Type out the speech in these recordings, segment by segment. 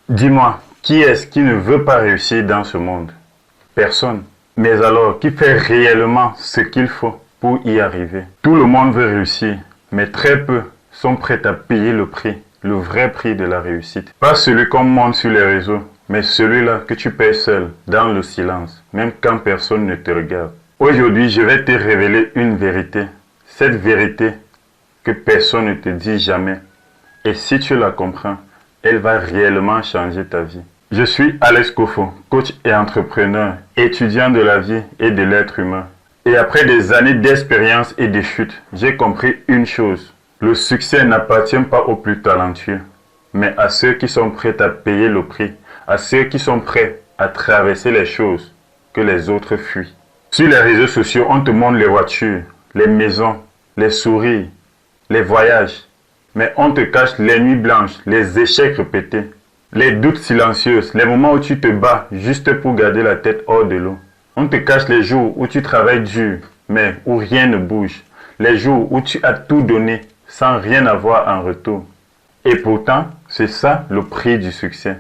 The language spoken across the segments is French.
Dis-moi, qui est-ce qui ne veut pas réussir dans ce monde? Personne. Mais alors, qui fait réellement ce qu'il faut pour y arriver? Tout le monde veut réussir, mais très peu sont prêts à payer le prix, le vrai prix de la réussite. Pas celui qu'on montre sur les réseaux, mais celui-là que tu payes seul, dans le silence, même quand personne ne te regarde. Aujourd'hui, je vais te révéler une vérité. Cette vérité que personne ne te dit jamais. Et si tu la comprends, elle va réellement changer ta vie. Je suis Alex Kofo, coach et entrepreneur, étudiant de la vie et de l'être humain. Et après des années d'expérience et de chutes, j'ai compris une chose. Le succès n'appartient pas aux plus talentueux, mais à ceux qui sont prêts à payer le prix, à ceux qui sont prêts à traverser les choses que les autres fuient. Sur les réseaux sociaux, on te montre les voitures, les maisons, les sourires, les voyages. Mais on te cache les nuits blanches, les échecs répétés, les doutes silencieux, les moments où tu te bats juste pour garder la tête hors de l'eau. On te cache les jours où tu travailles dur, mais où rien ne bouge. Les jours où tu as tout donné sans rien avoir en retour. Et pourtant, c'est ça le prix du succès.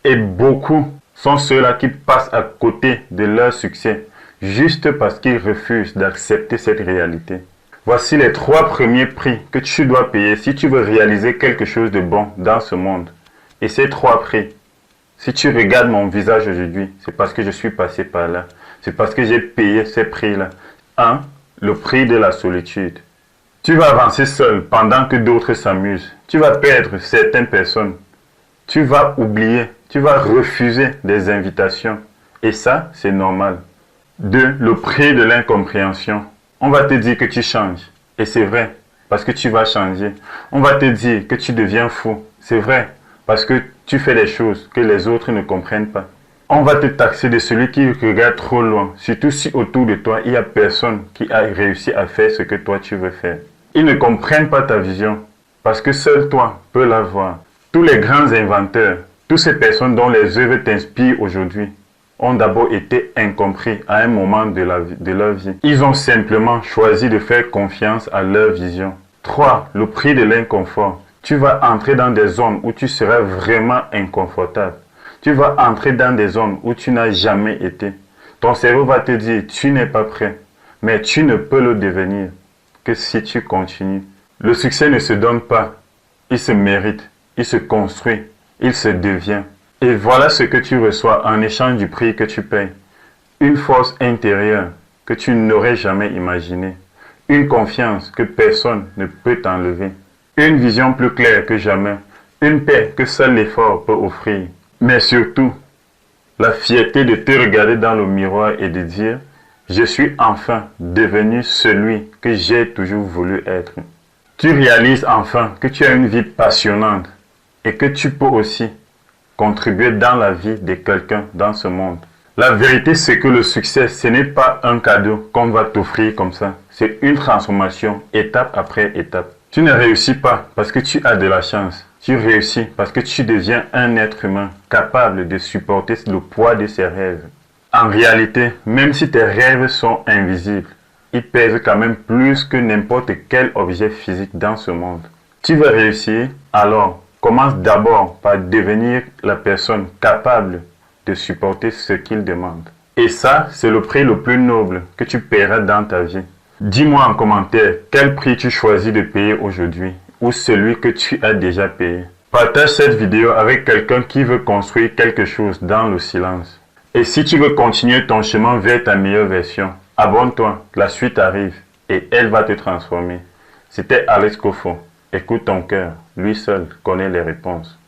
Et beaucoup sont ceux-là qui passent à côté de leur succès, juste parce qu'ils refusent d'accepter cette réalité. Voici les 3 premiers prix que tu dois payer si tu veux réaliser quelque chose de bon dans ce monde. Et ces 3 prix, si tu regardes mon visage aujourd'hui, c'est parce que je suis passé par là. C'est parce que j'ai payé ces prix-là. 1. Le prix de la solitude. Tu vas avancer seul pendant que d'autres s'amusent. Tu vas perdre certaines personnes. Tu vas oublier. Tu vas refuser des invitations. Et ça, c'est normal. 2. Le prix de l'incompréhension. On va te dire que tu changes. Et c'est vrai, parce que tu vas changer. On va te dire que tu deviens fou. C'est vrai, parce que tu fais des choses que les autres ne comprennent pas. On va te taxer de celui qui regarde trop loin, surtout si autour de toi, il n'y a personne qui a réussi à faire ce que toi tu veux faire. Ils ne comprennent pas ta vision, parce que seul toi peux la voir. Tous les grands inventeurs, toutes ces personnes dont les œuvres t'inspirent aujourd'hui, ont d'abord été incompris à un moment de leur vie. Ils ont simplement choisi de faire confiance à leur vision. 3. Le prix de l'inconfort. Tu vas entrer dans des zones où tu seras vraiment inconfortable. Tu vas entrer dans des zones où tu n'as jamais été. Ton cerveau va te dire, tu n'es pas prêt. Mais tu ne peux le devenir que si tu continues. Le succès ne se donne pas. Il se mérite. Il se construit. Il se devient. Et voilà ce que tu reçois en échange du prix que tu payes. Une force intérieure que tu n'aurais jamais imaginée. Une confiance que personne ne peut t'enlever. Une vision plus claire que jamais. Une paix que seul l'effort peut offrir. Mais surtout, la fierté de te regarder dans le miroir et de dire « Je suis enfin devenu celui que j'ai toujours voulu être ». Tu réalises enfin que tu as une vie passionnante et que tu peux aussi contribuer dans la vie de quelqu'un dans ce monde. La vérité, c'est que le succès, ce n'est pas un cadeau qu'on va t'offrir comme ça. C'est une transformation, étape après étape. Tu ne réussis pas parce que tu as de la chance. Tu réussis parce que tu deviens un être humain capable de supporter le poids de ses rêves. En réalité, même si tes rêves sont invisibles, ils pèsent quand même plus que n'importe quel objet physique dans ce monde. Tu veux réussir, alors commence d'abord par devenir la personne capable de supporter ce qu'il demande. Et ça, c'est le prix le plus noble que tu paieras dans ta vie. Dis-moi en commentaire quel prix tu choisis de payer aujourd'hui ou celui que tu as déjà payé. Partage cette vidéo avec quelqu'un qui veut construire quelque chose dans le silence. Et si tu veux continuer ton chemin vers ta meilleure version, abonne-toi, la suite arrive et elle va te transformer. C'était Alex Kofo. Écoute ton cœur, lui seul connaît les réponses.